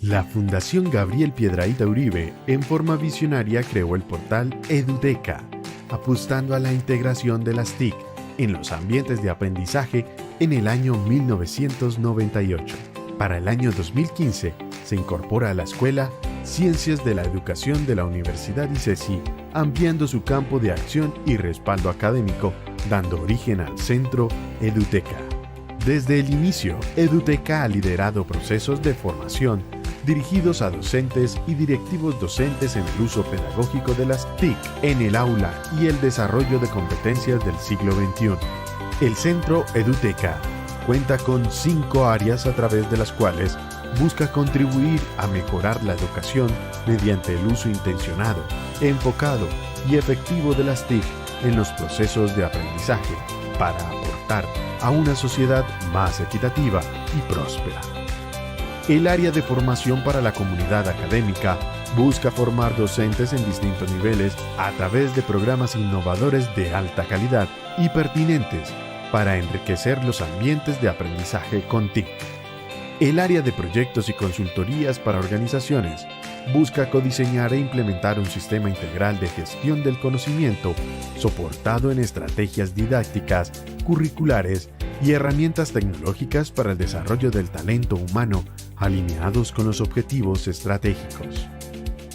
La Fundación Gabriel Piedrahíta Uribe, en forma visionaria, creó el portal Eduteca, apostando a la integración de las TIC en los ambientes de aprendizaje en el año 1998. Para el año 2015, se incorpora a la escuela Ciencias de la Educación de la Universidad ICESI, ampliando su campo de acción y respaldo académico, dando origen al Centro Eduteca. Desde el inicio, Eduteca ha liderado procesos de formación dirigidos a docentes y directivos docentes en el uso pedagógico de las TIC en el aula y el desarrollo de competencias del siglo XXI. El Centro Eduteca cuenta con 5 áreas a través de las cuales busca contribuir a mejorar la educación mediante el uso intencionado, enfocado y efectivo de las TIC en los procesos de aprendizaje para aportar a una sociedad más equitativa y próspera. El área de formación para la comunidad académica busca formar docentes en distintos niveles a través de programas innovadores de alta calidad y pertinentes para enriquecer los ambientes de aprendizaje con TIC. El área de proyectos y consultorías para organizaciones busca codiseñar e implementar un sistema integral de gestión del conocimiento soportado en estrategias didácticas, curriculares y herramientas tecnológicas para el desarrollo del talento humano alineados con los objetivos estratégicos.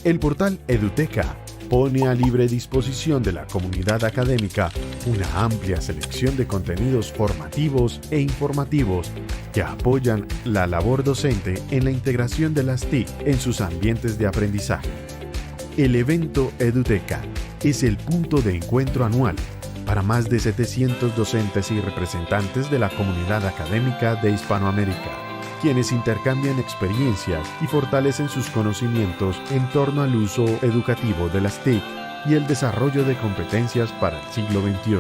El portal Eduteca pone a libre disposición de la comunidad académica una amplia selección de contenidos formativos e informativos que apoyan la labor docente en la integración de las TIC en sus ambientes de aprendizaje. El evento Eduteca es el punto de encuentro anual para más de 700 docentes y representantes de la comunidad académica de Hispanoamérica, quienes intercambian experiencias y fortalecen sus conocimientos en torno al uso educativo de las TIC y el desarrollo de competencias para el siglo XXI.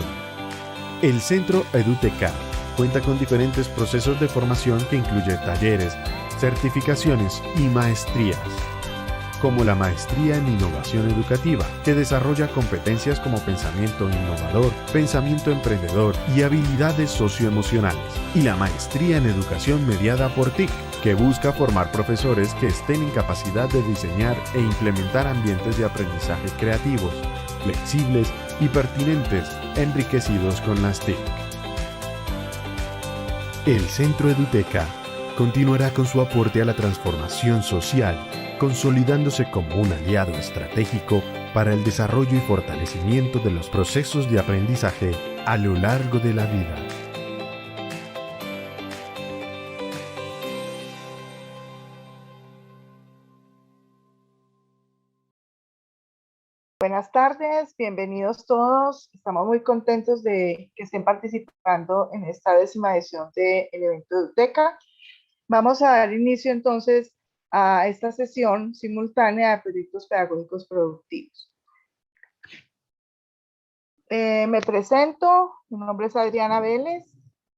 El Centro Eduteca cuenta con diferentes procesos de formación que incluyen talleres, certificaciones y maestrías, como la Maestría en Innovación Educativa, que desarrolla competencias como pensamiento innovador, pensamiento emprendedor y habilidades socioemocionales, y la Maestría en Educación mediada por TIC, que busca formar profesores que estén en capacidad de diseñar e implementar ambientes de aprendizaje creativos, flexibles y pertinentes, enriquecidos con las TIC. El Centro Eduteca continuará con su aporte a la transformación social, consolidándose como un aliado estratégico para el desarrollo y fortalecimiento de los procesos de aprendizaje a lo largo de la vida. Buenas tardes, bienvenidos todos. Estamos muy contentos de que estén participando en esta 10ª edición del evento Eduteca. Vamos a dar inicio entonces a esta sesión simultánea de proyectos pedagógicos productivos. Me presento, mi nombre es Adriana Vélez,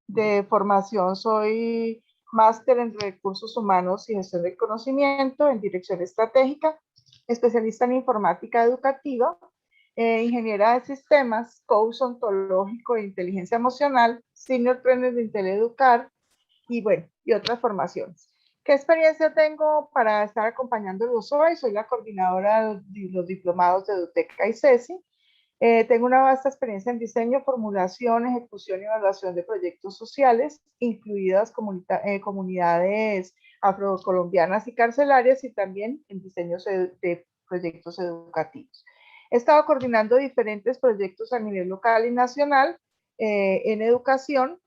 de formación soy máster en Recursos Humanos y Gestión del Conocimiento en Dirección Estratégica, especialista en Informática Educativa, ingeniera de Sistemas, coach ontológico e inteligencia emocional, senior trainer de Inteleducar y bueno, y otras formaciones. ¿Qué experiencia tengo para estar acompañándolos hoy? Soy la coordinadora de los diplomados de Eduteca y CESI. Tengo una vasta experiencia en diseño, formulación, ejecución y evaluación de proyectos sociales, incluidas comunidades afrocolombianas y carcelarias, y también en diseños de proyectos educativos. He estado coordinando diferentes proyectos a nivel local y nacional en educación.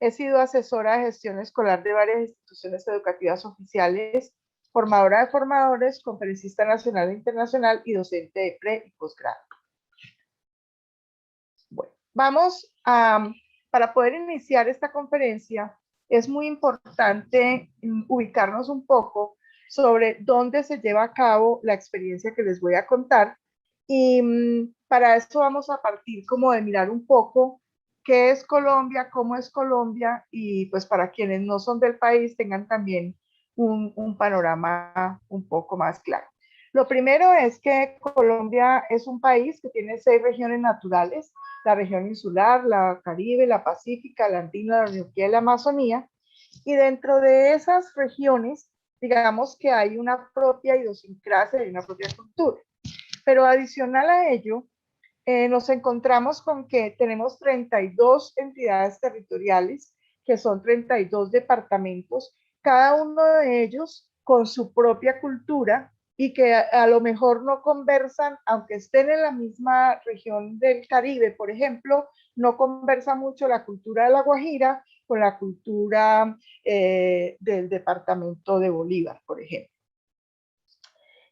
He sido asesora de gestión escolar de varias instituciones educativas oficiales, formadora de formadores, conferencista nacional e internacional y docente de pre y posgrado. Bueno, para poder iniciar esta conferencia, es muy importante ubicarnos un poco sobre dónde se lleva a cabo la experiencia que les voy a contar. Y para esto vamos a partir como de mirar un poco qué es Colombia, cómo es Colombia, y pues para quienes no son del país tengan también un panorama un poco más claro. Lo primero es que Colombia es un país que tiene 6 regiones naturales: la región insular, la Caribe, la Pacífica, la Andina, la Orinoquía y la Amazonía. Y dentro de esas regiones digamos que hay una propia idiosincrasia y una propia cultura. Pero adicional a ello, nos encontramos con que tenemos 32 entidades territoriales, que son 32 departamentos, cada uno de ellos con su propia cultura y que a lo mejor no conversan, aunque estén en la misma región del Caribe, por ejemplo, no conversa mucho la cultura de La Guajira con la cultura del departamento de Bolívar, por ejemplo.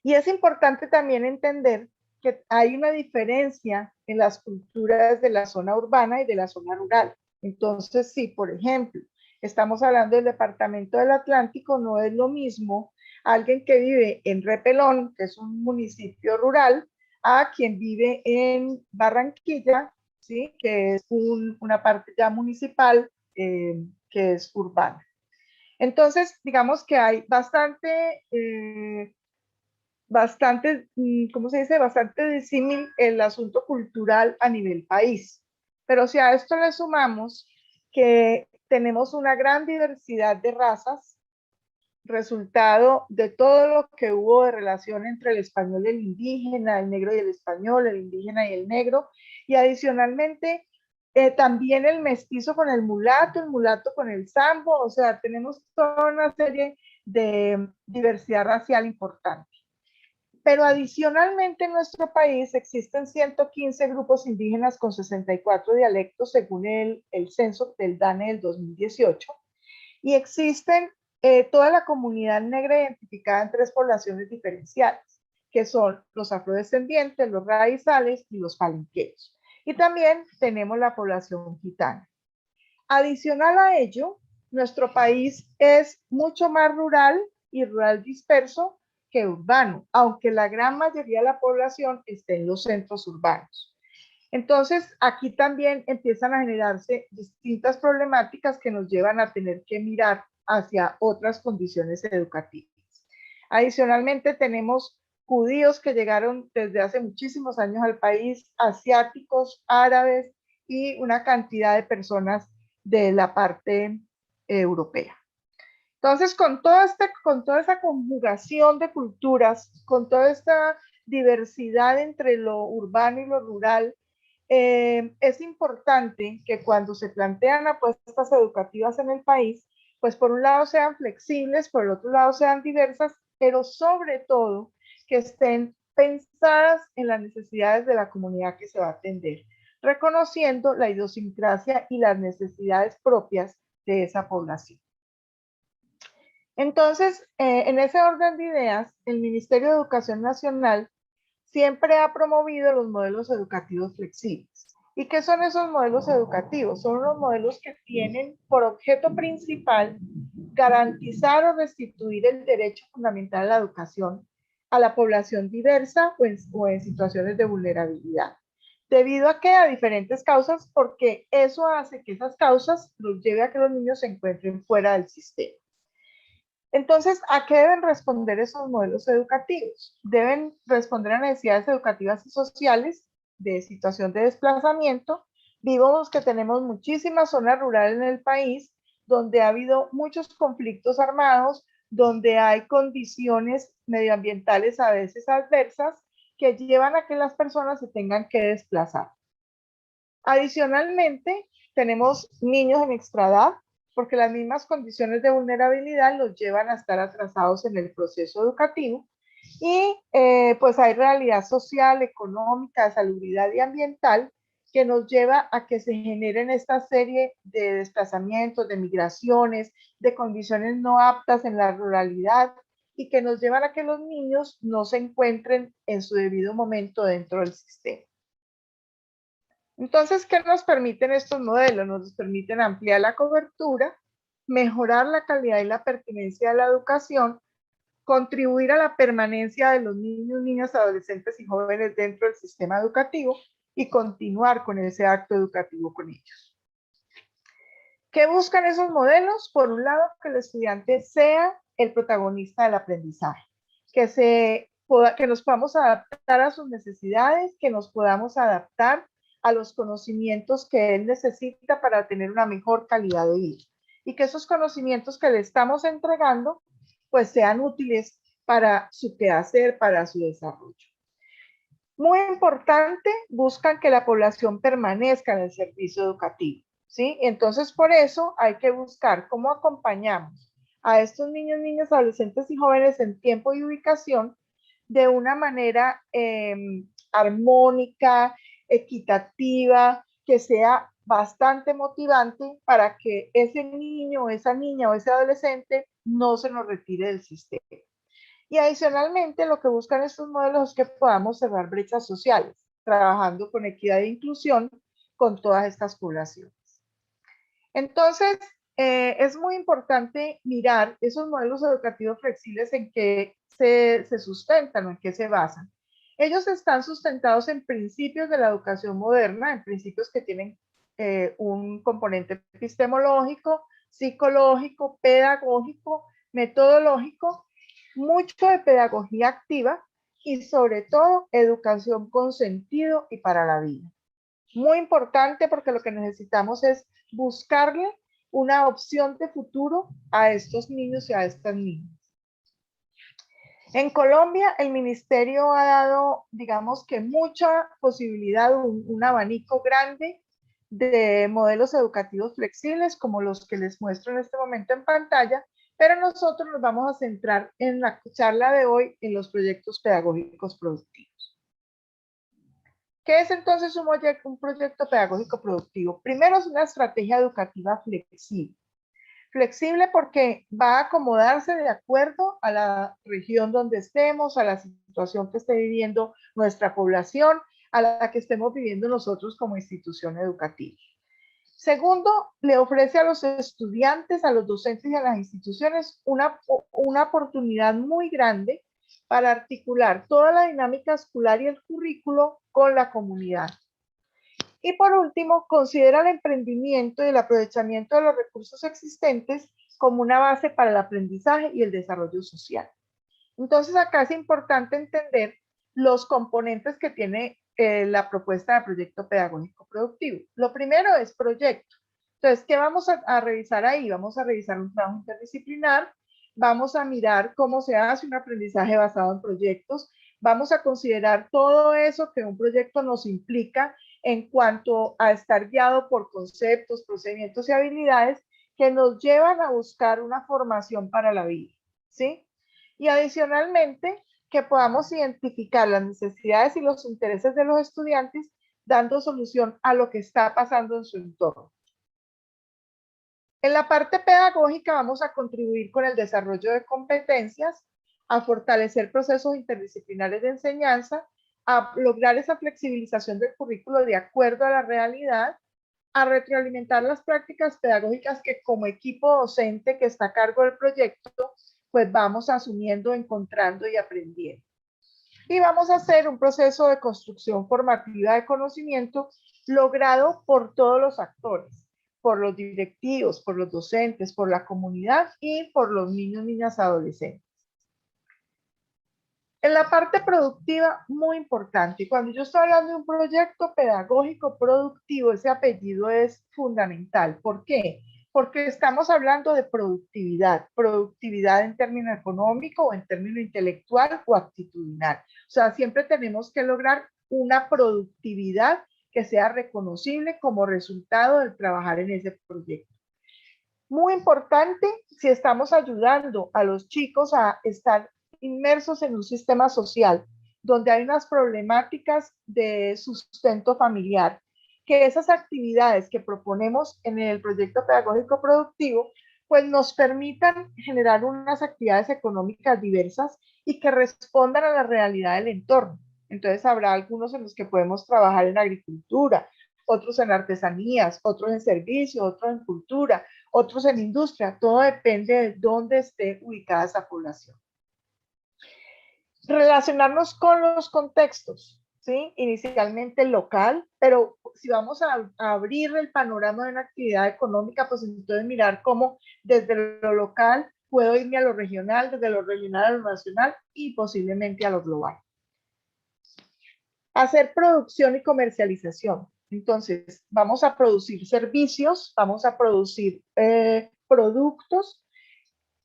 Y es importante también entender que hay una diferencia en las culturas de la zona urbana y de la zona rural. Entonces, si por ejemplo estamos hablando del departamento del Atlántico, no es lo mismo alguien que vive en Repelón, que es un municipio rural, a quien vive en Barranquilla, ¿sí? Que es una parte ya municipal, que es urbana. Entonces, digamos que hay bastante, ¿cómo se dice? Bastante disímil el asunto cultural a nivel país. Pero si a esto le sumamos que tenemos una gran diversidad de razas, resultado de todo lo que hubo de relación entre el español y el indígena, el negro y el español, el indígena y el negro, y adicionalmente también el mestizo con el mulato con el sambo, o sea, tenemos toda una serie de diversidad racial importante. Pero adicionalmente en nuestro país existen 115 grupos indígenas con 64 dialectos según el censo del DANE del 2018 y existen toda la comunidad negra identificada en 3 poblaciones diferenciales, que son los afrodescendientes, los raizales y los palenqueros. Y también tenemos la población gitana. Adicional a ello, nuestro país es mucho más rural y rural disperso que urbano, aunque la gran mayoría de la población esté en los centros urbanos. Entonces, aquí también empiezan a generarse distintas problemáticas que nos llevan a tener que mirar hacia otras condiciones educativas. Adicionalmente, tenemos judíos que llegaron desde hace muchísimos años al país, asiáticos, árabes y una cantidad de personas de la parte europea. Entonces, con toda esa conjugación de culturas, con toda esta diversidad entre lo urbano y lo rural, es importante que cuando se plantean apuestas educativas en el país, pues por un lado sean flexibles, por el otro lado sean diversas, pero sobre todo que estén pensadas en las necesidades de la comunidad que se va a atender, reconociendo la idiosincrasia y las necesidades propias de esa población. Entonces, en ese orden de ideas, el Ministerio de Educación Nacional siempre ha promovido los modelos educativos flexibles. ¿Y qué son esos modelos educativos? Son los modelos que tienen por objeto principal garantizar o restituir el derecho fundamental a la educación a la población diversa o en situaciones de vulnerabilidad. ¿Debido a qué? A diferentes causas, porque eso hace que esas causas los lleve a que los niños se encuentren fuera del sistema. Entonces, ¿a qué deben responder esos modelos educativos? Deben responder a necesidades educativas y sociales de situación de desplazamiento. Vimos que tenemos muchísimas zonas rurales en el país donde ha habido muchos conflictos armados, donde hay condiciones medioambientales a veces adversas que llevan a que las personas se tengan que desplazar. Adicionalmente, tenemos niños en extradad, porque las mismas condiciones de vulnerabilidad los llevan a estar atrasados en el proceso educativo y pues hay realidad social, económica, de salubridad y ambiental que nos lleva a que se generen esta serie de desplazamientos, de migraciones, de condiciones no aptas en la ruralidad y que nos llevan a que los niños no se encuentren en su debido momento dentro del sistema. Entonces, ¿qué nos permiten estos modelos? Nos permiten ampliar la cobertura, mejorar la calidad y la pertinencia de la educación, contribuir a la permanencia de los niños, niñas, adolescentes y jóvenes dentro del sistema educativo y continuar con ese acto educativo con ellos. ¿Qué buscan esos modelos? Por un lado, que el estudiante sea el protagonista del aprendizaje, que nos podamos adaptar a sus necesidades, que nos podamos adaptar a los conocimientos que él necesita para tener una mejor calidad de vida y que esos conocimientos que le estamos entregando pues sean útiles para su quehacer, para su desarrollo. Muy importante, buscan que la población permanezca en el servicio educativo, ¿sí? Entonces, por eso hay que buscar cómo acompañamos a estos niños, niñas, adolescentes y jóvenes en tiempo y ubicación de una manera armónica, equitativa, que sea bastante motivante para que ese niño, esa niña o ese adolescente no se nos retire del sistema. Y adicionalmente, lo que buscan estos modelos es que podamos cerrar brechas sociales, trabajando con equidad e inclusión con todas estas poblaciones. Entonces, es muy importante mirar esos modelos educativos flexibles en que se sustentan o en qué se basan. Ellos están sustentados en principios de la educación moderna, en principios que tienen un componente epistemológico, psicológico, pedagógico, metodológico, mucho de pedagogía activa y sobre todo educación con sentido y para la vida. Muy importante porque lo que necesitamos es buscarle una opción de futuro a estos niños y a estas niñas. En Colombia, el ministerio ha dado, digamos que mucha posibilidad, un abanico grande de modelos educativos flexibles, como los que les muestro en este momento en pantalla, pero nosotros nos vamos a centrar en la charla de hoy en los proyectos pedagógicos productivos. ¿Qué es entonces un proyecto pedagógico productivo? Primero, es una estrategia educativa flexible. Flexible porque va a acomodarse de acuerdo a la región donde estemos, a la situación que esté viviendo nuestra población, a la que estemos viviendo nosotros como institución educativa. Segundo, le ofrece a los estudiantes, a los docentes y a las instituciones una oportunidad muy grande para articular toda la dinámica escolar y el currículo con la comunidad. Y por último, considera el emprendimiento y el aprovechamiento de los recursos existentes como una base para el aprendizaje y el desarrollo social. Entonces, acá es importante entender los componentes que tiene la propuesta de proyecto pedagógico productivo. Lo primero es proyecto. Entonces, ¿qué vamos a revisar ahí? Vamos a revisar un trabajo interdisciplinar, vamos a mirar cómo se hace un aprendizaje basado en proyectos, vamos a considerar todo eso que un proyecto nos implica en cuanto a estar guiado por conceptos, procedimientos y habilidades que nos llevan a buscar una formación para la vida, ¿sí? Y adicionalmente, que podamos identificar las necesidades y los intereses de los estudiantes, dando solución a lo que está pasando en su entorno. En la parte pedagógica vamos a contribuir con el desarrollo de competencias, a fortalecer procesos interdisciplinares de enseñanza, a lograr esa flexibilización del currículo de acuerdo a la realidad, a retroalimentar las prácticas pedagógicas que como equipo docente que está a cargo del proyecto, pues vamos asumiendo, encontrando y aprendiendo. Y vamos a hacer un proceso de construcción formativa de conocimiento logrado por todos los actores, por los directivos, por los docentes, por la comunidad y por los niños, niñas, adolescentes. En la parte productiva, muy importante, y cuando yo estoy hablando de un proyecto pedagógico productivo, ese apellido es fundamental. ¿Por qué? Porque estamos hablando de productividad, productividad en términos económico o en términos intelectual o actitudinal. O sea, siempre tenemos que lograr una productividad que sea reconocible como resultado del trabajar en ese proyecto. Muy importante si estamos ayudando a los chicos a estar inmersos en un sistema social donde hay unas problemáticas de sustento familiar, que esas actividades que proponemos en el proyecto pedagógico productivo, pues nos permitan generar unas actividades económicas diversas y que respondan a la realidad del entorno. Entonces habrá algunos en los que podemos trabajar en agricultura, otros en artesanías, otros en servicio, otros en cultura, otros en industria. Todo depende de dónde esté ubicada esa población. Relacionarnos con los contextos, ¿sí? Inicialmente local, pero si vamos a abrir el panorama de una actividad económica, pues entonces mirar cómo desde lo local puedo irme a lo regional, desde lo regional a lo nacional y posiblemente a lo global. Hacer producción y comercialización. Entonces, vamos a producir servicios, vamos a producir productos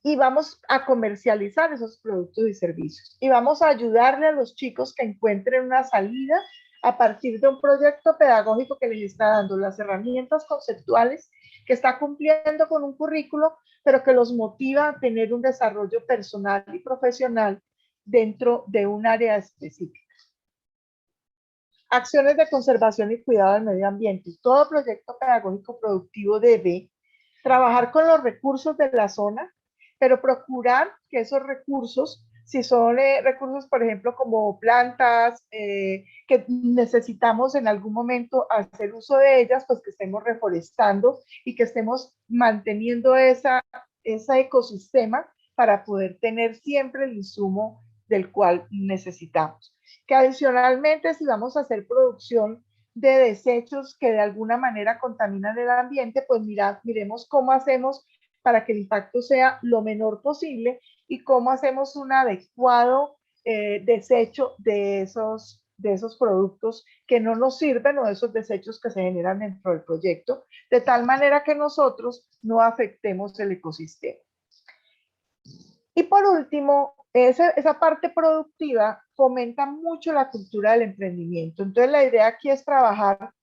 y vamos a comercializar esos productos y servicios. Y vamos a ayudarle a los chicos que encuentren una salida a partir de un proyecto pedagógico que les está dando las herramientas conceptuales, que está cumpliendo con un currículo, pero que los motiva a tener un desarrollo personal y profesional dentro de un área específica. Acciones de conservación y cuidado del medio ambiente. Todo proyecto pedagógico productivo debe trabajar con los recursos de la zona, pero procurar que esos recursos, si son recursos, por ejemplo, como plantas, que necesitamos en algún momento hacer uso de ellas, pues que estemos reforestando y que estemos manteniendo ese ecosistema para poder tener siempre el insumo del cual necesitamos. Que adicionalmente, si vamos a hacer producción de desechos que de alguna manera contaminan el ambiente, pues miremos cómo hacemos para que el impacto sea lo menor posible y cómo hacemos un adecuado desecho de esos productos que no nos sirven o de esos desechos que se generan dentro del proyecto, de tal manera que nosotros no afectemos el ecosistema. Y por último, esa parte productiva fomenta mucho la cultura del emprendimiento. Entonces la idea aquí es trabajar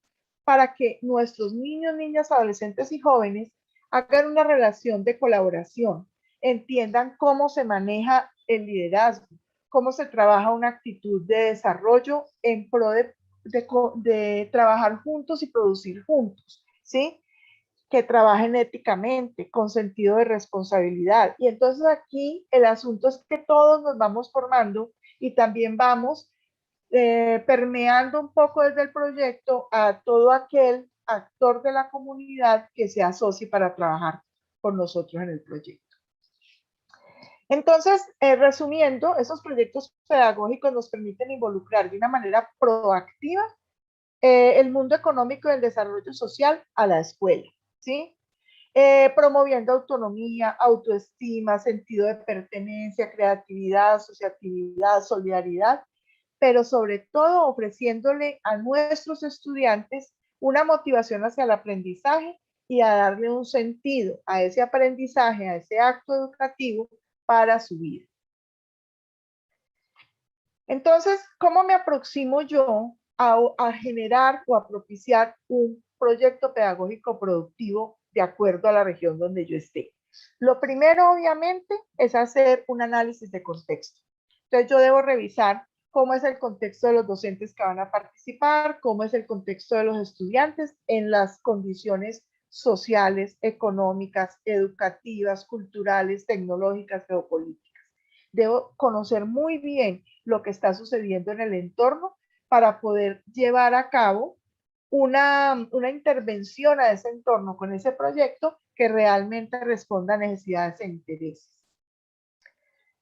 para que nuestros niños, niñas, adolescentes y jóvenes hagan una relación de colaboración, entiendan cómo se maneja el liderazgo, cómo se trabaja una actitud de desarrollo en pro de trabajar juntos y producir juntos, ¿sí? Que trabajen éticamente, con sentido de responsabilidad. Y entonces aquí el asunto es que todos nos vamos formando y también vamos permeando un poco desde el proyecto a todo aquel actor de la comunidad que se asocie para trabajar con nosotros en el proyecto. Entonces, resumiendo, esos proyectos pedagógicos nos permiten involucrar de una manera proactiva el mundo económico y el desarrollo social a la escuela, ¿sí? Promoviendo autonomía, autoestima, sentido de pertenencia, creatividad, asociatividad, solidaridad, pero sobre todo ofreciéndole a nuestros estudiantes una motivación hacia el aprendizaje y a darle un sentido a ese aprendizaje, a ese acto educativo para su vida. Entonces, ¿cómo me aproximo yo a generar o a propiciar un proyecto pedagógico productivo de acuerdo a la región donde yo esté? Lo primero, obviamente, es hacer un análisis de contexto. Entonces, yo debo revisar cómo es el contexto de los docentes que van a participar, cómo es el contexto de los estudiantes en las condiciones sociales, económicas, educativas, culturales, tecnológicas, geopolíticas. Debo conocer muy bien lo que está sucediendo en el entorno para poder llevar a cabo una intervención a ese entorno con ese proyecto que realmente responda a necesidades e intereses.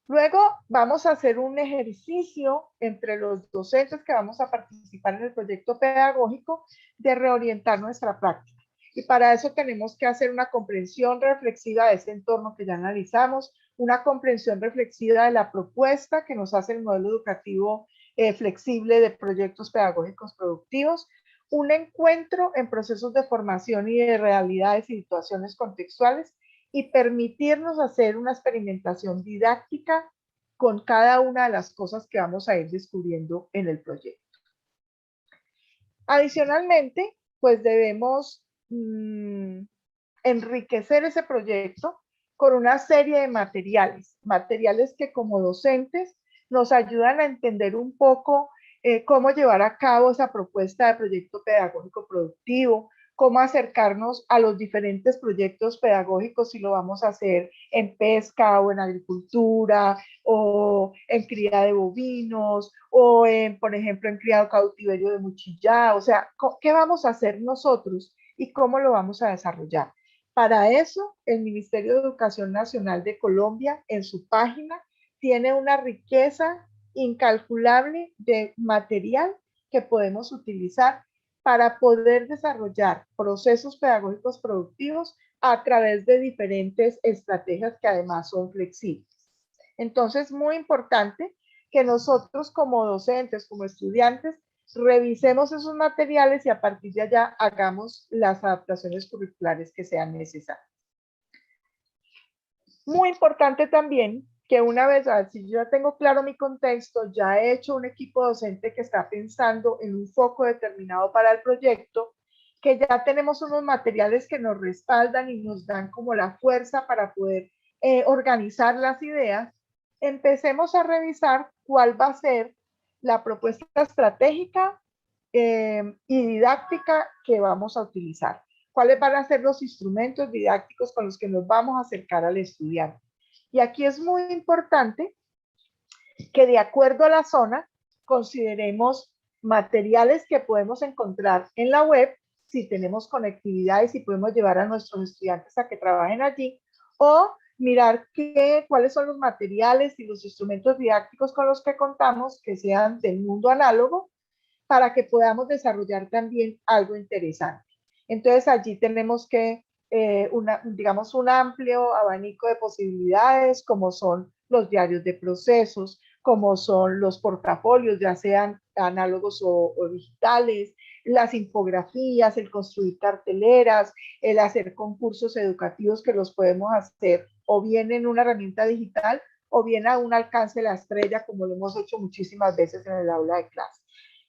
Luego vamos a hacer un ejercicio entre los docentes que vamos a participar en el proyecto pedagógico de reorientar nuestra práctica. Y para eso tenemos que hacer una comprensión reflexiva de ese entorno que ya analizamos, una comprensión reflexiva de la propuesta que nos hace el modelo educativo flexible de proyectos pedagógicos productivos, un encuentro en procesos de formación y de realidades y situaciones contextuales y permitirnos hacer una experimentación didáctica con cada una de las cosas que vamos a ir descubriendo en el proyecto. Adicionalmente, pues debemos enriquecer ese proyecto con una serie de materiales que como docentes nos ayudan a entender un poco cómo llevar a cabo esa propuesta de proyecto pedagógico productivo, cómo acercarnos a los diferentes proyectos pedagógicos si lo vamos a hacer en pesca o en agricultura o en cría de bovinos o en, por ejemplo, en criado cautiverio de Muchillá. O sea, ¿qué vamos a hacer nosotros y cómo lo vamos a desarrollar? Para eso, el Ministerio de Educación Nacional de Colombia, en su página, tiene una riqueza incalculable de material que podemos utilizar para poder desarrollar procesos pedagógicos productivos a través de diferentes estrategias que además son flexibles. Entonces, muy importante que nosotros como docentes, como estudiantes, revisemos esos materiales y a partir de allá hagamos las adaptaciones curriculares que sean necesarias. Muy importante también que una vez, si yo ya tengo claro mi contexto, ya he hecho un equipo docente que está pensando en un foco determinado para el proyecto, que ya tenemos unos materiales que nos respaldan y nos dan como la fuerza para poder organizar las ideas, empecemos a revisar cuál va a ser la propuesta estratégica y didáctica que vamos a utilizar. ¿Cuáles van a ser los instrumentos didácticos con los que nos vamos a acercar al estudiante? Y aquí es muy importante que de acuerdo a la zona consideremos materiales que podemos encontrar en la web, si tenemos conectividad y si podemos llevar a nuestros estudiantes a que trabajen allí, o mirar cuáles son los materiales y los instrumentos didácticos con los que contamos que sean del mundo análogo para que podamos desarrollar también algo interesante. Entonces allí tenemos que, digamos, un amplio abanico de posibilidades, como son los diarios de procesos, como son los portafolios, ya sean análogos o digitales, las infografías, el construir carteleras, el hacer concursos educativos que los podemos hacer o bien en una herramienta digital o bien a un alcance de la estrella, como lo hemos hecho muchísimas veces en el aula de clase.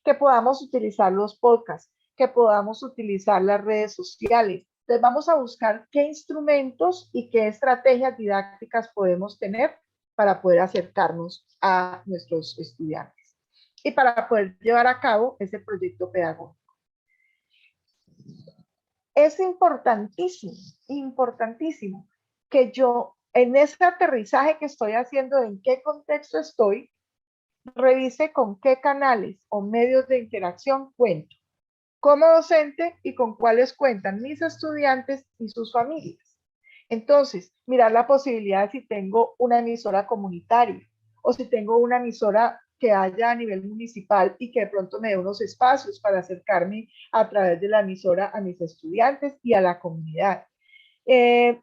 Que podamos utilizar los podcasts, que podamos utilizar las redes sociales. Entonces vamos a buscar qué instrumentos y qué estrategias didácticas podemos tener para poder acercarnos a nuestros estudiantes y para poder llevar a cabo ese proyecto pedagógico. Es importantísimo, importantísimo que yo en ese aterrizaje que estoy haciendo, en qué contexto estoy, revise con qué canales o medios de interacción cuento como docente y con cuáles cuentan mis estudiantes y sus familias. Entonces, mirar la posibilidad de si tengo una emisora comunitaria o si tengo una emisora que haya a nivel municipal y que de pronto me dé unos espacios para acercarme a través de la emisora a mis estudiantes y a la comunidad.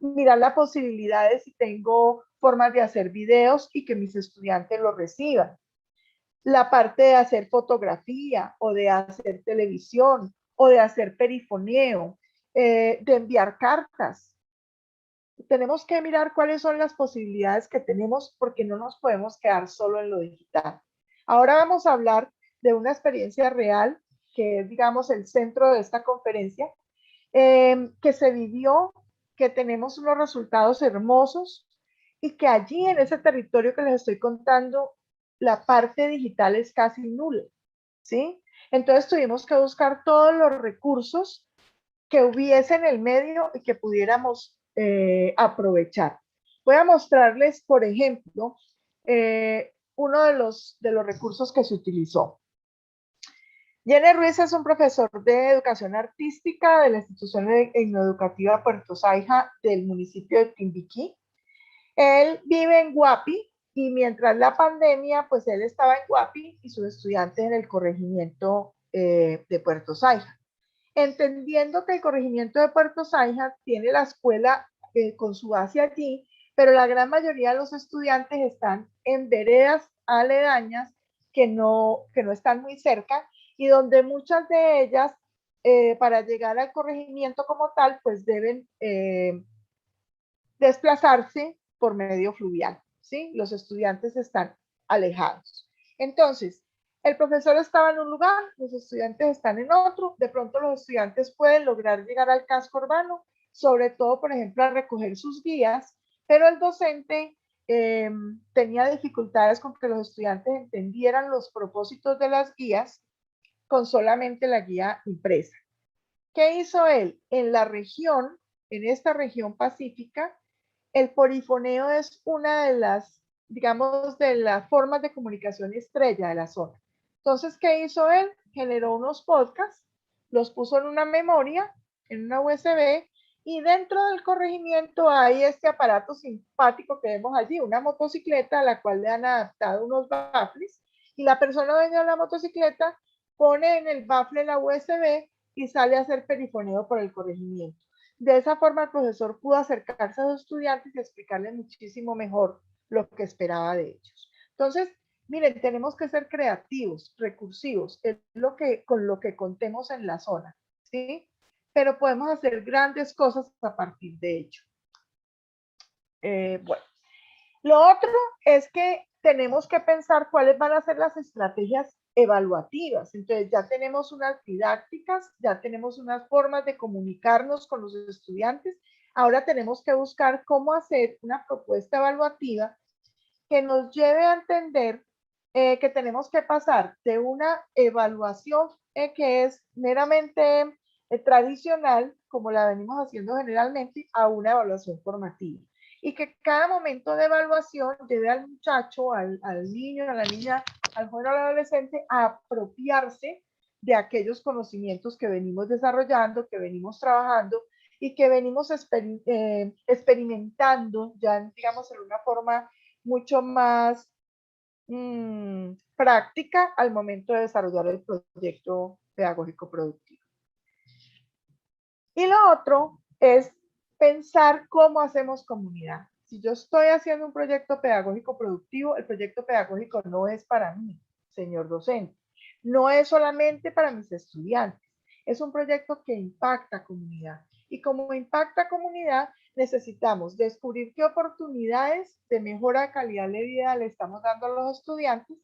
Mirar la posibilidad de si tengo formas de hacer videos y que mis estudiantes lo reciban. La parte de hacer fotografía o de hacer televisión o de hacer perifoneo, de enviar cartas. Tenemos que mirar cuáles son las posibilidades que tenemos porque no nos podemos quedar solo en lo digital. Ahora vamos a hablar de una experiencia real que es, digamos, el centro de esta conferencia, que se vivió, que tenemos unos resultados hermosos y que allí en ese territorio que les estoy contando, la parte digital es casi nula, ¿sí? Entonces tuvimos que buscar todos los recursos que hubiese en el medio y que pudiéramos aprovechar. Voy a mostrarles, por ejemplo, uno de los recursos que se utilizó. Jenny Ruiz es un profesor de educación artística de la institución etnoeducativa Puerto Saija del municipio de Timbiquí. Él vive en Guapi y mientras la pandemia, pues él estaba en Guapi y sus estudiantes en el corregimiento de Puerto Saija. Entendiendo que el corregimiento de Puerto Saija tiene la escuela con su base allí, pero la gran mayoría de los estudiantes están en veredas aledañas que no están muy cerca y donde muchas de ellas, para llegar al corregimiento como tal, pues deben desplazarse por medio fluvial, ¿sí? Los estudiantes están alejados. Entonces, el profesor estaba en un lugar, los estudiantes están en otro, de pronto los estudiantes pueden lograr llegar al casco urbano, sobre todo, por ejemplo, a recoger sus guías, pero el docente tenía dificultades con que los estudiantes entendieran los propósitos de las guías con solamente la guía impresa. ¿Qué hizo él? En la región, en esta región pacífica, el polifoneo es una de las, digamos, de las formas de comunicación estrella de la zona. Entonces, ¿qué hizo él? Generó unos podcasts, los puso en una memoria, en una USB, y dentro del corregimiento hay este aparato simpático que vemos allí, una motocicleta a la cual le han adaptado unos baffles, y la persona dueña de la motocicleta pone en el baffle la USB y sale a hacer perifoneo por el corregimiento. De esa forma, el profesor pudo acercarse a los estudiantes y explicarles muchísimo mejor lo que esperaba de ellos. Entonces, miren, tenemos que ser creativos, recursivos, es lo que, con lo que contemos en la zona, ¿sí? Pero podemos hacer grandes cosas a partir de ello. Bueno, lo otro es que tenemos que pensar cuáles van a ser las estrategias evaluativas. Entonces ya tenemos unas didácticas, ya tenemos unas formas de comunicarnos con los estudiantes. Ahora tenemos que buscar cómo hacer una propuesta evaluativa que nos lleve a entender que tenemos que pasar de una evaluación que es meramente tradicional, como la venimos haciendo generalmente, a una evaluación formativa. Y que cada momento de evaluación debe al muchacho, al niño, a la niña, al joven o al adolescente a apropiarse de aquellos conocimientos que venimos desarrollando, que venimos trabajando y que venimos experimentando ya, digamos, en una forma mucho más práctica al momento de desarrollar el proyecto pedagógico productivo. Y lo otro es pensar cómo hacemos comunidad. Si yo estoy haciendo un proyecto pedagógico productivo, el proyecto pedagógico no es para mí, señor docente. No es solamente para mis estudiantes. Es un proyecto que impacta comunidad. Y como impacta comunidad, necesitamos descubrir qué oportunidades de mejora de calidad de vida le estamos dando a los estudiantes,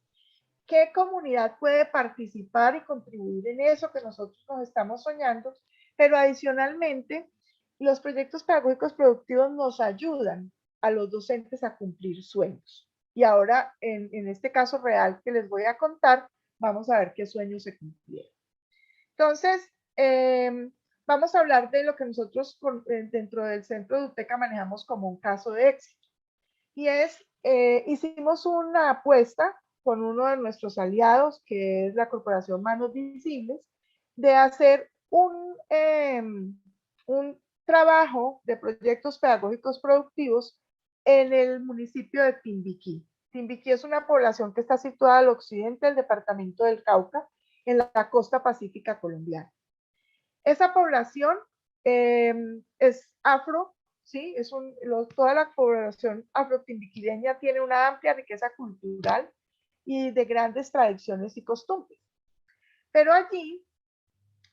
qué comunidad puede participar y contribuir en eso que nosotros nos estamos soñando, pero adicionalmente, los proyectos pedagógicos productivos nos ayudan a los docentes a cumplir sueños. Y ahora, en este caso real que les voy a contar, vamos a ver qué sueños se cumplieron. Entonces, vamos a hablar de lo que nosotros dentro del Centro de UTECA manejamos como un caso de éxito. Y es, hicimos una apuesta con uno de nuestros aliados, que es la Corporación Manos Visibles, de hacer un trabajo de proyectos pedagógicos productivos en el municipio de Timbiquí. Timbiquí es una población que está situada al occidente del departamento del Cauca, en la costa pacífica colombiana. Esa población es afro, ¿sí? Toda la población afrotimbiquireña tiene una amplia riqueza cultural y de grandes tradiciones y costumbres. Pero allí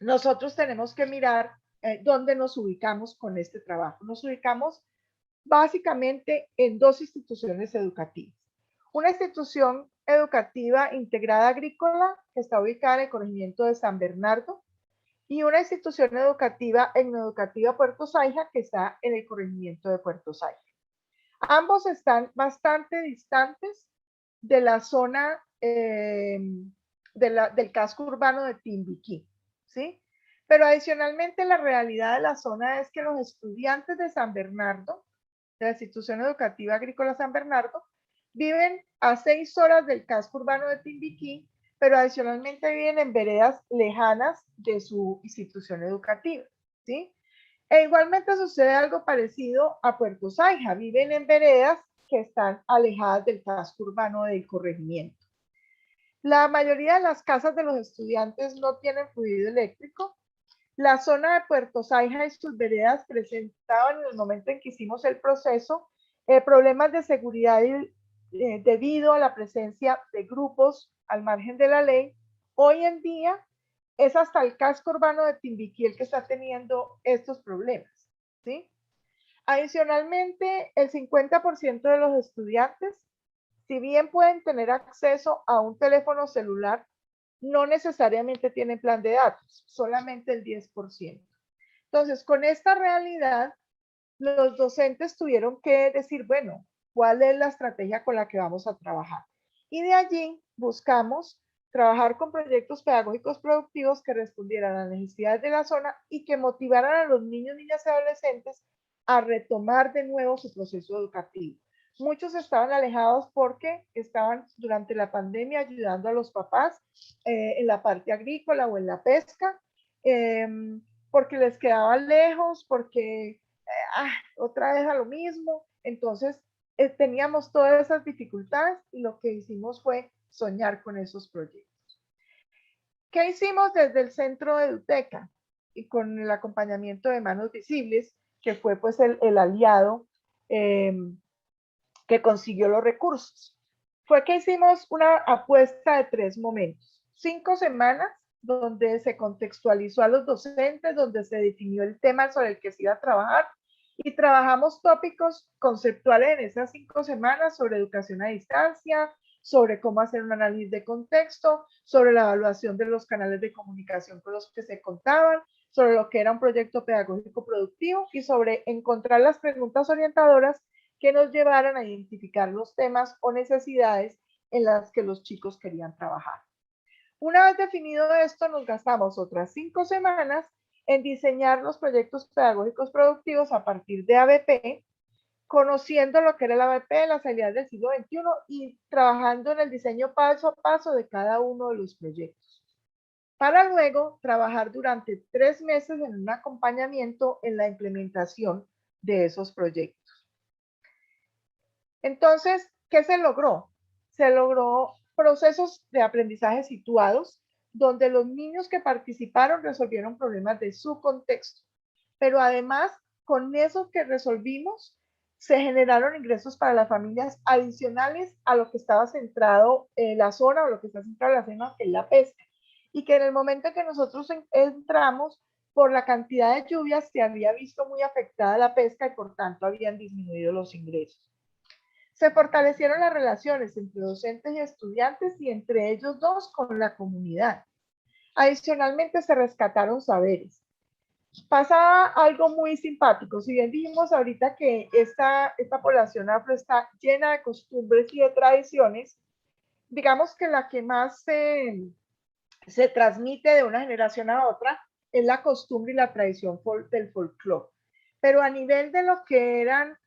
nosotros tenemos que mirar dónde nos ubicamos con este trabajo. Nos ubicamos básicamente en dos instituciones educativas. Una institución educativa integrada agrícola que está ubicada en el corregimiento de San Bernardo, y una institución educativa etnoeducativa Puerto Saija que está en el corregimiento de Puerto Saija. Ambos están bastante distantes de la zona del casco urbano de Timbiquí, ¿sí? Pero adicionalmente la realidad de la zona es que los estudiantes de San Bernardo, de la institución educativa agrícola San Bernardo, viven a 6 horas del casco urbano de Timbiquí, pero adicionalmente viven en veredas lejanas de su institución educativa, ¿sí? E igualmente sucede algo parecido a Puerto Saija, viven en veredas que están alejadas del casco urbano del corregimiento. La mayoría de las casas de los estudiantes no tienen fluido eléctrico. La zona de Puerto Saija y sus veredas presentaban en el momento en que hicimos el proceso problemas de seguridad debido a la presencia de grupos al margen de la ley. Hoy en día es hasta el casco urbano de Timbiquí el que está teniendo estos problemas, ¿sí? Adicionalmente, el 50% de los estudiantes, si bien pueden tener acceso a un teléfono celular, no necesariamente tienen plan de datos, solamente el 10%. Entonces, con esta realidad, los docentes tuvieron que decir, bueno, ¿cuál es la estrategia con la que vamos a trabajar? Y de allí buscamos trabajar con proyectos pedagógicos productivos que respondieran a las necesidades de la zona y que motivaran a los niños, niñas y adolescentes a retomar de nuevo su proceso educativo. Muchos estaban alejados porque estaban durante la pandemia ayudando a los papás en la parte agrícola o en la pesca, porque les quedaba lejos, porque otra vez a lo mismo. Entonces, teníamos todas esas dificultades y lo que hicimos fue soñar con esos proyectos. ¿Qué hicimos desde el centro de UTECA? Y con el acompañamiento de Manos Visibles, que fue pues el aliado que consiguió los recursos. Fue que hicimos una apuesta de 3 momentos. 5 semanas donde se contextualizó a los docentes, donde se definió el tema sobre el que se iba a trabajar Y trabajamos tópicos conceptuales en esas 5 semanas sobre educación a distancia, sobre cómo hacer un análisis de contexto, sobre la evaluación de los canales de comunicación con los que se contaban, sobre lo que era un proyecto pedagógico productivo y sobre encontrar las preguntas orientadoras que nos llevaran a identificar los temas o necesidades en las que los chicos querían trabajar. Una vez definido esto, nos gastamos otras 5 semanas en diseñar los proyectos pedagógicos productivos a partir de ABP, conociendo lo que era el ABP, las habilidades del siglo XXI y trabajando en el diseño paso a paso de cada uno de los proyectos. Para luego trabajar durante 3 meses en un acompañamiento en la implementación de esos proyectos. Entonces, ¿qué se logró? Se logró procesos de aprendizaje situados, donde los niños que participaron resolvieron problemas de su contexto. Pero además, con eso que resolvimos, se generaron ingresos para las familias adicionales a lo que estaba centrado en la zona o lo que está centrado en la zona, en la pesca. Y que en el momento en que nosotros entramos, por la cantidad de lluvias, se había visto muy afectada la pesca y por tanto habían disminuido los ingresos. Se fortalecieron las relaciones entre docentes y estudiantes y entre ellos dos con la comunidad. Adicionalmente se rescataron saberes. Pasa algo muy simpático. Si bien dijimos ahorita que esta población afro está llena de costumbres y de tradiciones, digamos que la que más se transmite de una generación a otra es la costumbre y la tradición del folclore. Pero a nivel de lo que eran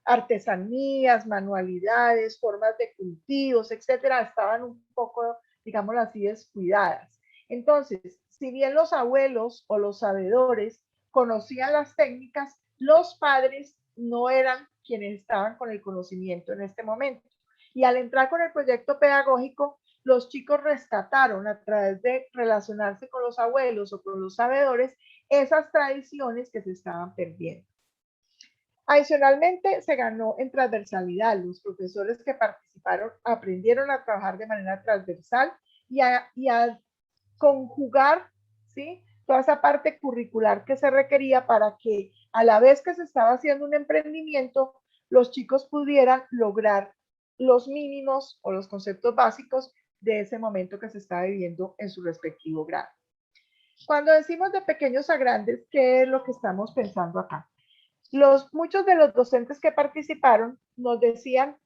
artesanías, manualidades, formas de cultivos, etcétera, estaban un poco, digámoslo así, descuidadas. Entonces, si bien los abuelos o los sabedores conocían las técnicas, los padres no eran quienes estaban con el conocimiento en este momento. Y al entrar con el proyecto pedagógico, los chicos rescataron a través de relacionarse con los abuelos o con los sabedores esas tradiciones que se estaban perdiendo. Adicionalmente, se ganó en transversalidad. Los profesores que participaron aprendieron a trabajar de manera transversal y a conjugar, ¿sí?, toda esa parte curricular que se requería para que a la vez que se estaba haciendo un emprendimiento, los chicos pudieran lograr los mínimos o los conceptos básicos de ese momento que se estaba viviendo en su respectivo grado. Cuando decimos de pequeños a grandes, ¿qué es lo que estamos pensando acá? Muchos de los docentes que participaron nos decían,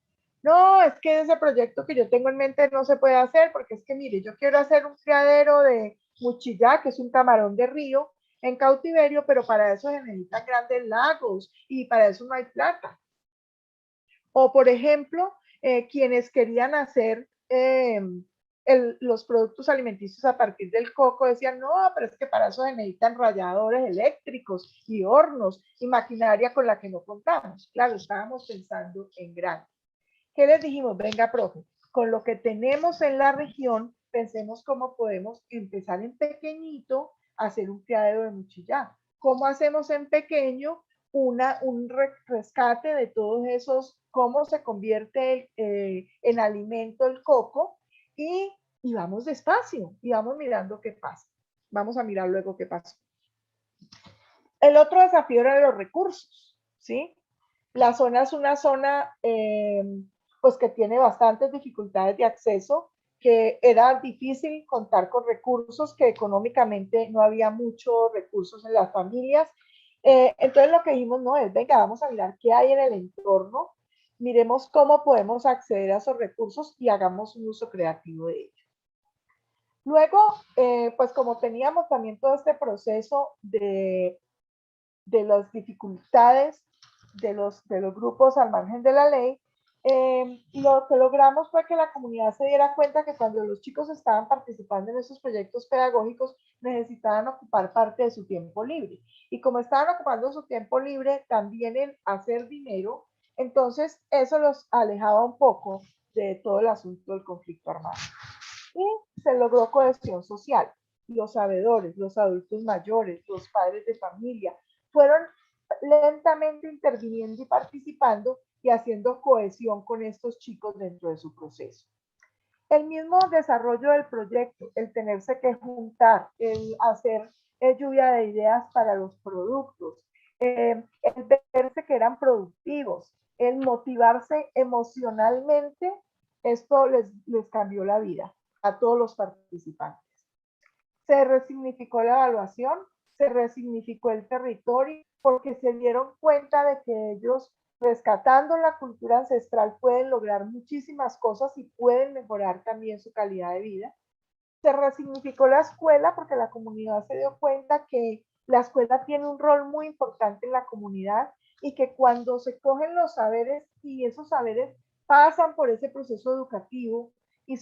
no, es que ese proyecto que yo tengo en mente no se puede hacer porque es que, mire, yo quiero hacer un criadero de muchillá, que es un camarón de río, en cautiverio, pero para eso se necesitan grandes lagos y para eso no hay plata. O, por ejemplo, quienes querían hacer los productos alimenticios a partir del coco decían, no, pero es que para eso se necesitan ralladores eléctricos y hornos y maquinaria con la que no contamos. Claro, estábamos pensando en grande. ¿Qué les dijimos? Venga, profe, con lo que tenemos en la región, pensemos cómo podemos empezar en pequeñito a hacer un criadero de muchillá. ¿Cómo hacemos en pequeño un rescate de todos esos, cómo se convierte en alimento el coco? Y vamos despacio y vamos mirando qué pasa. Vamos a mirar luego qué pasa. El otro desafío era los recursos, ¿sí? La zona es una zona pues que tiene bastantes dificultades de acceso, que era difícil contar con recursos, que económicamente no había muchos recursos en las familias. Entonces lo que dijimos no es, venga, vamos a mirar qué hay en el entorno, miremos cómo podemos acceder a esos recursos y hagamos un uso creativo de ellos. Luego, pues como teníamos también todo este proceso de las dificultades de los grupos al margen de la ley, lo que logramos fue que la comunidad se diera cuenta que cuando los chicos estaban participando en esos proyectos pedagógicos necesitaban ocupar parte de su tiempo libre. Y como estaban ocupando su tiempo libre también en hacer dinero, entonces eso los alejaba un poco de todo el asunto del conflicto armado. Y se logró cohesión social. Los sabedores, los adultos mayores, los padres de familia, fueron lentamente interviniendo y participando y haciendo cohesión con estos chicos dentro de su proceso. El mismo desarrollo del proyecto, el tenerse que juntar, el hacer lluvia de ideas para los productos, el verse que eran productivos, el motivarse emocionalmente, esto les cambió la vida a todos los participantes. Se resignificó la evaluación, se resignificó el territorio, porque se dieron cuenta de que ellos, rescatando la cultura ancestral, pueden lograr muchísimas cosas y pueden mejorar también su calidad de vida. Se resignificó la escuela porque la comunidad se dio cuenta que la escuela tiene un rol muy importante en la comunidad y que cuando se cogen los saberes y esos saberes pasan por ese proceso educativo y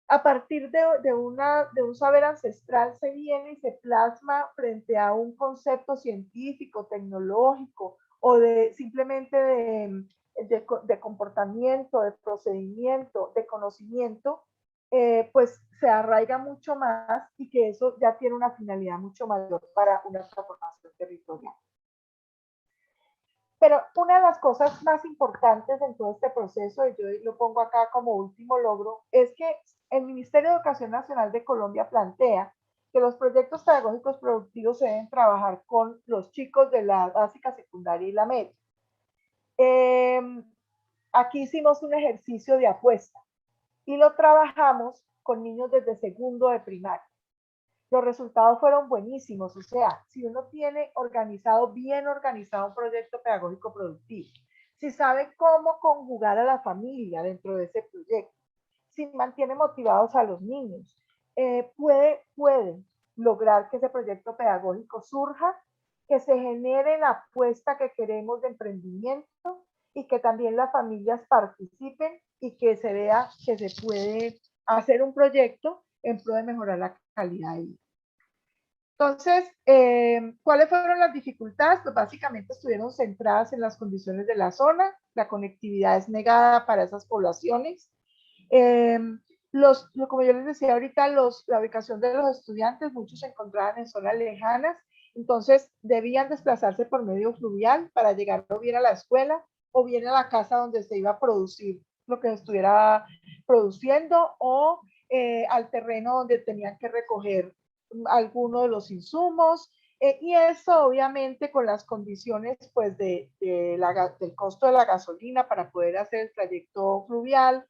a partir de un saber ancestral se viene y se plasma frente a un concepto científico, tecnológico o simplemente de comportamiento, de procedimiento, de conocimiento, pues se arraiga mucho más y que eso ya tiene una finalidad mucho mayor para una transformación territorial. Pero una de las cosas más importantes en todo este proceso, y yo lo pongo acá como último logro, es que el Ministerio de Educación Nacional de Colombia plantea que los proyectos pedagógicos productivos se deben trabajar con los chicos de la básica, secundaria y la media. Aquí hicimos un ejercicio de apuesta y lo trabajamos con niños desde segundo de primaria. Los resultados fueron buenísimos, o sea, si uno tiene bien organizado un proyecto pedagógico productivo, si sabe cómo conjugar a la familia dentro de ese proyecto, si mantiene motivados a los niños, puede lograr que ese proyecto pedagógico surja, que se genere la apuesta que queremos de emprendimiento y que también las familias participen y que se vea que se puede hacer un proyecto en pro de mejorar la calidad de vida. Entonces, ¿cuáles fueron las dificultades? Pues básicamente estuvieron centradas en las condiciones de la zona, la conectividad es negada para esas poblaciones. Como yo les decía ahorita, la ubicación de los estudiantes, muchos se encontraban en zonas lejanas, entonces debían desplazarse por medio fluvial para llegar o bien a la escuela o bien a la casa donde se iba a producir lo que se estuviera produciendo o al terreno donde tenían que recoger alguno de los insumos, y eso obviamente con las condiciones pues del costo de la gasolina para poder hacer el trayecto fluvial,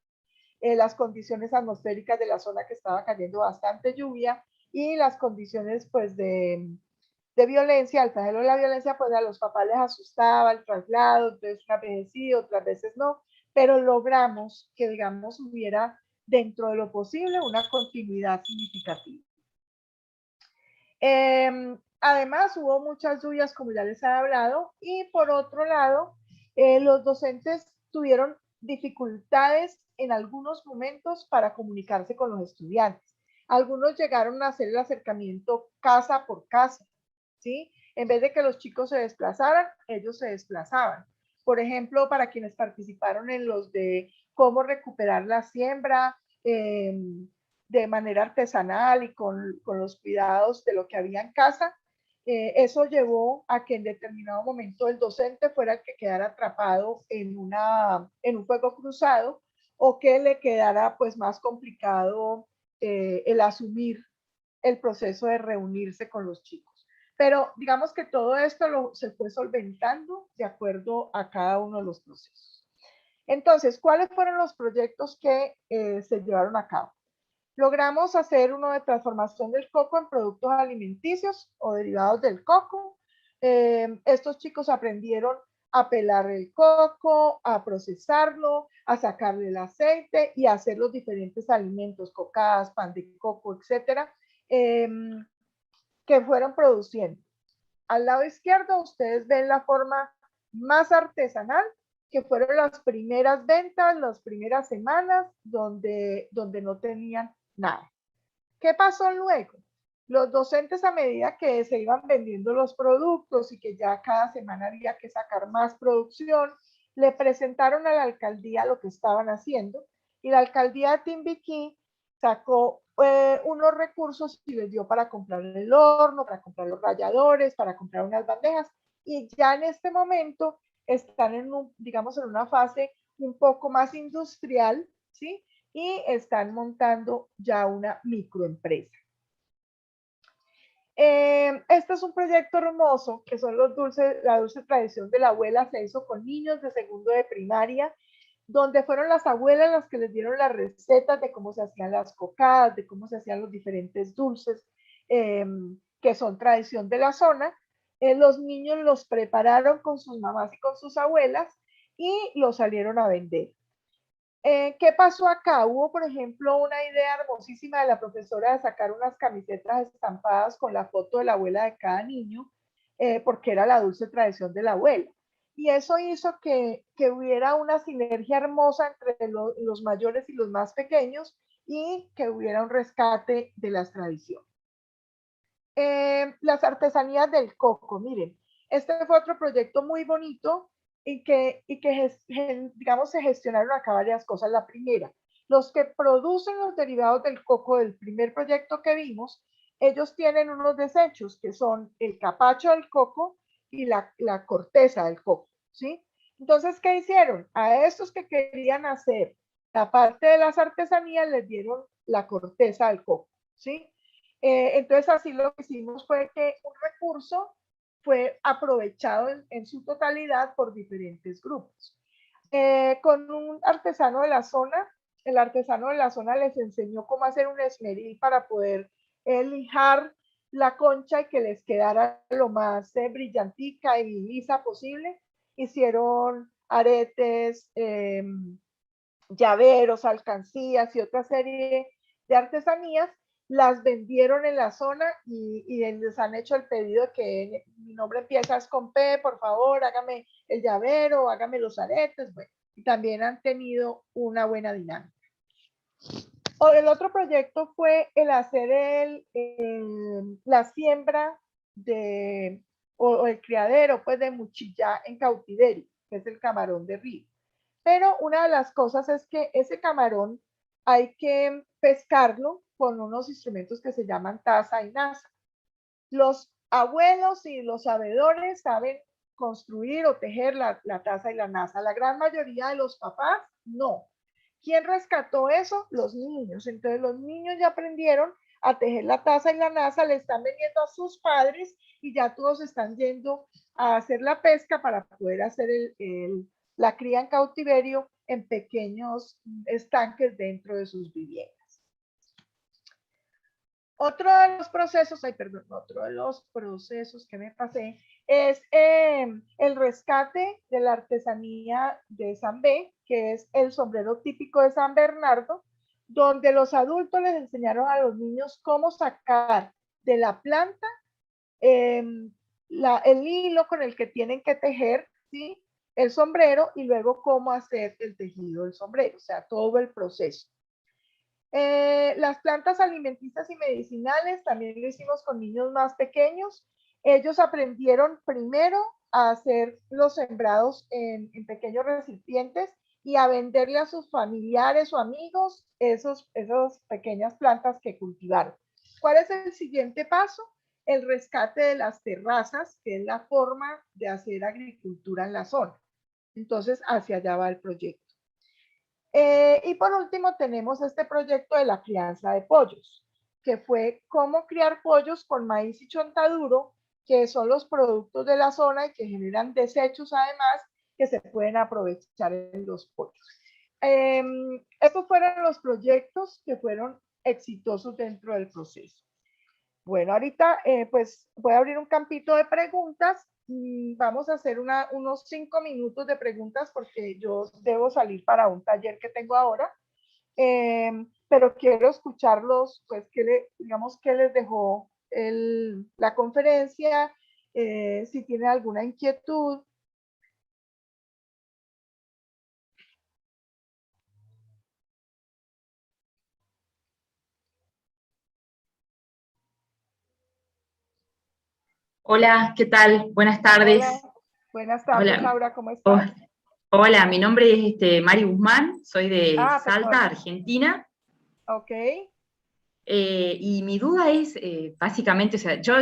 las condiciones atmosféricas de la zona que estaba cayendo bastante lluvia y las condiciones pues de violencia, al flagelo de la violencia, pues a los papás les asustaba el traslado, entonces una vez sí, otras veces no, pero logramos que digamos hubiera dentro de lo posible una continuidad significativa. Además, hubo muchas lluvias, como ya les he hablado, y por otro lado, los docentes tuvieron dificultades en algunos momentos para comunicarse con los estudiantes. Algunos llegaron a hacer el acercamiento casa por casa, ¿sí? En vez de que los chicos se desplazaran, ellos se desplazaban. Por ejemplo, para quienes participaron en los de cómo recuperar la siembra, de manera artesanal y con los cuidados de lo que había en casa, eso llevó a que en determinado momento el docente fuera el que quedara atrapado en un fuego cruzado o que le quedara pues más complicado el asumir el proceso de reunirse con los chicos. Pero digamos que todo esto se fue solventando de acuerdo a cada uno de los procesos. Entonces, ¿cuáles fueron los proyectos que se llevaron a cabo? Logramos hacer uno de transformación del coco en productos alimenticios o derivados del coco. Estos chicos aprendieron a pelar el coco, a procesarlo, a sacarle el aceite y a hacer los diferentes alimentos, cocadas, pan de coco, etcétera, que fueron produciendo. Al lado izquierdo ustedes ven la forma más artesanal, que fueron las primeras ventas, las primeras semanas donde no tenían nada. ¿Qué pasó luego? Los docentes, a medida que se iban vendiendo los productos y que ya cada semana había que sacar más producción, le presentaron a la alcaldía lo que estaban haciendo y la alcaldía de Timbiquí sacó unos recursos y les dio para comprar el horno, para comprar los ralladores, para comprar unas bandejas, y ya en este momento están digamos, en una fase un poco más industrial, ¿sí? Y están montando ya una microempresa. Este es un proyecto hermoso, que son los dulces, la dulce tradición de la abuela, se hizo con niños de segundo de primaria, donde fueron las abuelas las que les dieron las recetas de cómo se hacían las cocadas, de cómo se hacían los diferentes dulces eh, que son tradición de la zona. Los niños los prepararon con sus mamás y con sus abuelas y los salieron a vender. ¿Qué pasó acá? Hubo, por ejemplo, una idea hermosísima de la profesora de sacar unas camisetas estampadas con la foto de la abuela de cada niño, porque era la dulce tradición de la abuela. Y eso hizo que hubiera una sinergia hermosa entre los mayores y los más pequeños y que hubiera un rescate de las tradiciones. Las artesanías del coco, miren, este fue otro proyecto muy bonito y que digamos, se gestionaron acá varias cosas. La primera, los que producen los derivados del coco del primer proyecto que vimos, ellos tienen unos desechos que son el capacho del coco y la corteza del coco, ¿sí? Entonces, ¿qué hicieron? A estos que querían hacer la parte de las artesanías les dieron la corteza del coco, ¿sí? Entonces, así lo que hicimos fue que un recurso fue aprovechado en su totalidad por diferentes grupos. Con un artesano de la zona, el artesano de la zona les enseñó cómo hacer un esmeril para poder lijar la concha y que les quedara lo más brillantica y lisa posible. Hicieron aretes, llaveros, alcancías y otra serie de artesanías, las vendieron en la zona y les han hecho el pedido de que mi nombre empieza con P, por favor, hágame el llavero, hágame los aretes, bueno, y también han tenido una buena dinámica. El otro proyecto fue el hacer la siembra o el criadero pues, de Muchillá en cautiverio, que es el camarón de río. Pero una de las cosas es que ese camarón hay que pescarlo con unos instrumentos que se llaman taza y nasa. Los abuelos y los sabedores saben construir o tejer la taza y la nasa. La gran mayoría de los papás no. ¿Quién rescató eso? Los niños. Entonces los niños ya aprendieron a tejer la taza y la nasa, le están vendiendo a sus padres y ya todos están yendo a hacer la pesca para poder hacer la cría en cautiverio en pequeños estanques dentro de sus viviendas. Otro de los procesos que me pasé es el rescate de la artesanía de San B, que es el sombrero típico de San Bernardo, donde los adultos les enseñaron a los niños cómo sacar de la planta el hilo con el que tienen que tejer, ¿sí?, el sombrero y luego cómo hacer el tejido del sombrero, o sea, todo el proceso. Las plantas alimenticias y medicinales también lo hicimos con niños más pequeños. Ellos aprendieron primero a hacer los sembrados en pequeños recipientes y a venderle a sus familiares o amigos esas pequeñas plantas que cultivaron. ¿Cuál es el siguiente paso? El rescate de las terrazas, que es la forma de hacer agricultura en la zona. Entonces, hacia allá va el proyecto. Y por último tenemos este proyecto de la crianza de pollos, que fue cómo criar pollos con maíz y chontaduro, que son los productos de la zona y que generan desechos además que se pueden aprovechar en los pollos. Estos fueron los proyectos que fueron exitosos dentro del proceso. Bueno, ahorita pues voy a abrir un campito de preguntas. Vamos a hacer unos 5 minutos de preguntas porque yo debo salir para un taller que tengo ahora. Pero quiero escucharlos, pues, digamos, qué les dejó la conferencia, si tienen alguna inquietud. Hola, ¿qué tal? Buenas tardes. Hola, buenas tardes, Hola. Laura, ¿cómo Oh, estás? hola, mi nombre es Mari Guzmán, soy de Salta, perdón. Argentina. Ok. Y mi duda es, básicamente, o sea, yo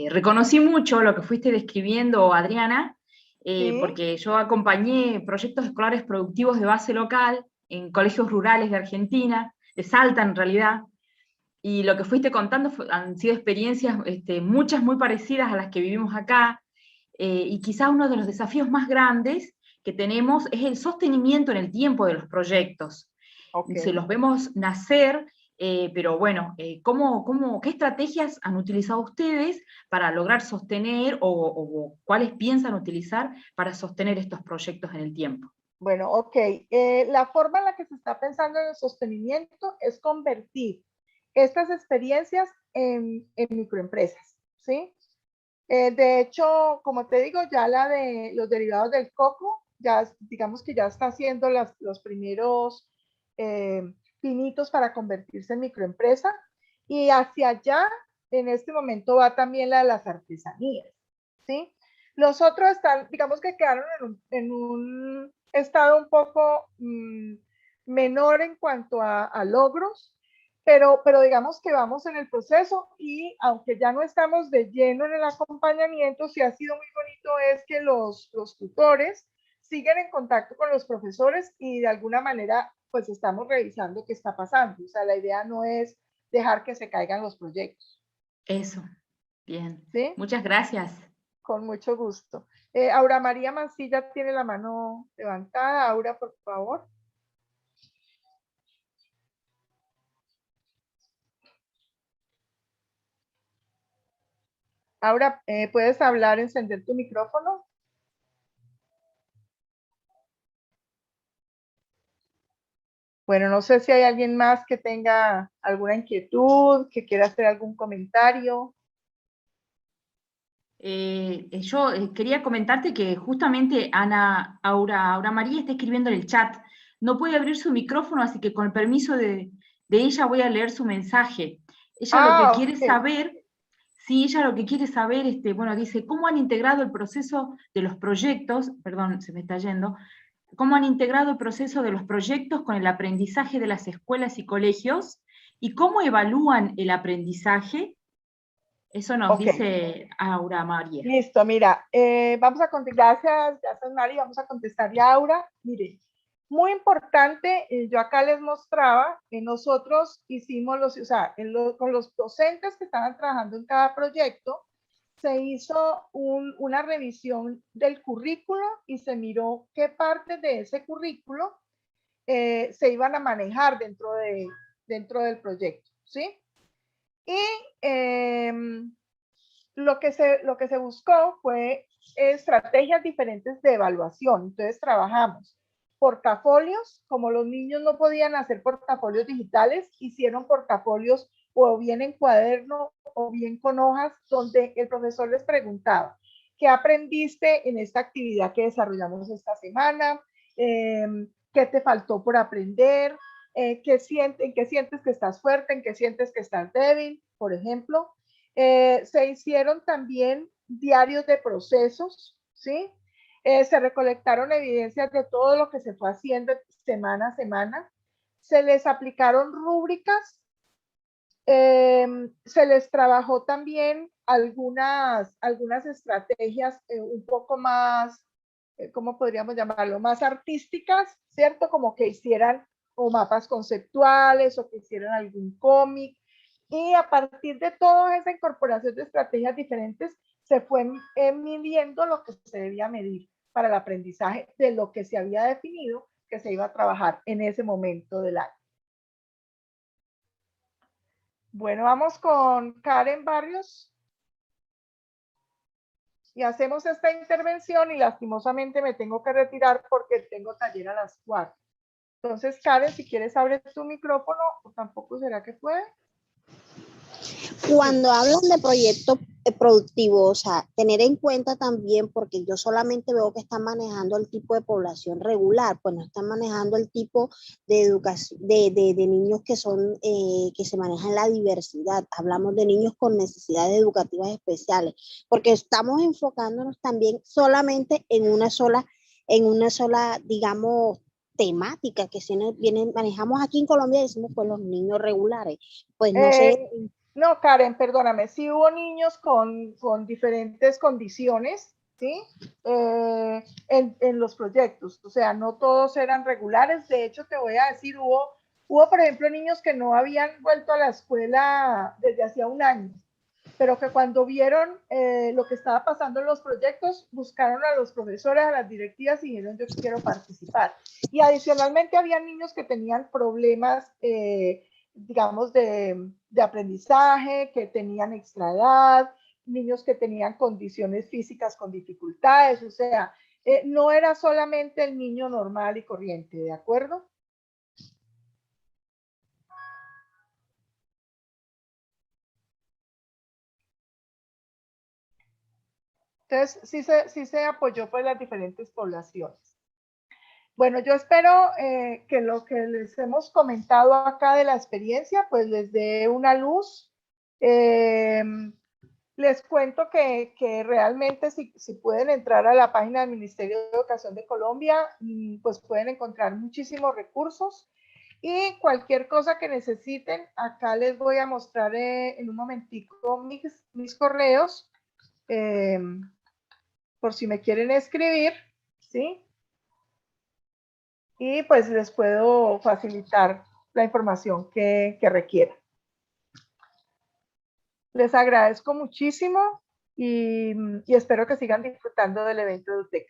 reconocí mucho lo que fuiste describiendo, Adriana, Sí. porque yo acompañé proyectos escolares productivos de base local en colegios rurales de Argentina, de Salta en realidad, y lo que fuiste contando han sido experiencias muchas muy parecidas a las que vivimos acá, y quizás uno de los desafíos más grandes que tenemos es el sostenimiento en el tiempo de los proyectos. Se los vemos nacer, pero bueno, ¿qué estrategias han utilizado ustedes para lograr sostener o cuáles piensan utilizar para sostener estos proyectos en el tiempo? Bueno, la forma en la que se está pensando en el sostenimiento es convertir estas experiencias en microempresas, ¿sí? De hecho, como te digo, ya la de los derivados del coco, ya digamos que ya está haciendo los primeros pinitos para convertirse en microempresa, y hacia allá en este momento va también la de las artesanías, ¿sí? Los otros están, digamos que quedaron en un estado un poco menor en cuanto a logros, pero digamos que vamos en el proceso, y aunque ya no estamos de lleno en el acompañamiento, sí ha sido muy bonito es que los tutores siguen en contacto con los profesores y de alguna manera pues estamos revisando qué está pasando. O sea, la idea no es dejar que se caigan los proyectos. Eso, bien. ¿Sí? Muchas gracias. Con mucho gusto. Aura María Mancilla tiene la mano levantada. Aura, por favor. Aura, ¿puedes hablar, encender tu micrófono? Bueno, no sé si hay alguien más que tenga alguna inquietud, que quiera hacer algún comentario. Yo quería comentarte que justamente Aura María está escribiendo en el chat. No puede abrir su micrófono, así que con el permiso de ella voy a leer su mensaje. Ella lo que quiere saber, sí, ella lo que quiere saber, bueno, dice, ¿cómo han integrado el proceso de los proyectos? Perdón, se me está yendo. ¿Cómo han integrado el proceso de los proyectos con el aprendizaje de las escuelas y colegios? ¿Y cómo evalúan el aprendizaje? Eso nos dice Aura María. Listo, mira, vamos a contestar, gracias Mari, vamos a contestarle a Aura. Mire, muy importante, yo acá les mostraba, nosotros hicimos con los docentes que estaban trabajando en cada proyecto, se hizo una revisión del currículo y se miró qué partes de ese currículo se iban a manejar dentro del proyecto, ¿sí? Y lo que se buscó fue estrategias diferentes de evaluación. Entonces trabajamos portafolios, como los niños no podían hacer portafolios digitales, hicieron portafolios o bien en cuaderno o bien con hojas, donde el profesor les preguntaba, ¿qué aprendiste en esta actividad que desarrollamos esta semana? ¿Qué te faltó por aprender? ¿En qué sientes que estás fuerte? ¿En qué sientes que estás débil? Por ejemplo. Se hicieron también diarios de procesos, ¿sí? Se recolectaron evidencias de todo lo que se fue haciendo semana a semana. Se les aplicaron rúbricas. Se les trabajó también algunas estrategias un poco más, ¿cómo podríamos llamarlo? Más artísticas, ¿cierto? Como que hicieran o mapas conceptuales o que hicieran algún cómic. Y a partir de toda esa incorporación de estrategias diferentes, se fue midiendo lo que se debía medir para el aprendizaje de lo que se había definido que se iba a trabajar en ese momento del año. Bueno, vamos con Karen Barrios. Y hacemos esta intervención y lastimosamente me tengo que retirar porque tengo taller a las 4. Entonces, Karen, si quieres abre tu micrófono, o tampoco será que puede. Cuando hablan de proyectos productivos, o sea, tener en cuenta también, porque yo solamente veo que están manejando el tipo de población regular, pues no están manejando el tipo de educación, de niños que son, que se manejan la diversidad. Hablamos de niños con necesidades educativas especiales, porque estamos enfocándonos también solamente en una sola, digamos, temática que manejamos aquí en Colombia, decimos pues los niños regulares. Pues no sé. No, Karen, perdóname, sí hubo niños con diferentes condiciones, ¿sí? En los proyectos, o sea, no todos eran regulares. De hecho, te voy a decir, hubo Hubo, por ejemplo, niños que no habían vuelto a la escuela desde hacía un año, pero que cuando vieron lo que estaba pasando en los proyectos, buscaron a los profesores, a las directivas y dijeron, yo quiero participar. Y adicionalmente había niños que tenían problemas, digamos, de aprendizaje, que tenían extra edad, niños que tenían condiciones físicas con dificultades, o sea, no era solamente el niño normal y corriente, ¿de acuerdo? Entonces, sí se apoyó por las diferentes poblaciones. Bueno, yo espero que lo que les hemos comentado acá de la experiencia, pues les dé una luz. Les cuento que realmente si pueden entrar a la página del Ministerio de Educación de Colombia, pues pueden encontrar muchísimos recursos. Y cualquier cosa que necesiten, acá les voy a mostrar en un momentico mis correos. Por si me quieren escribir, ¿sí? Y pues les puedo facilitar la información que requieran. Les agradezco muchísimo y espero que sigan disfrutando del evento de EduTech.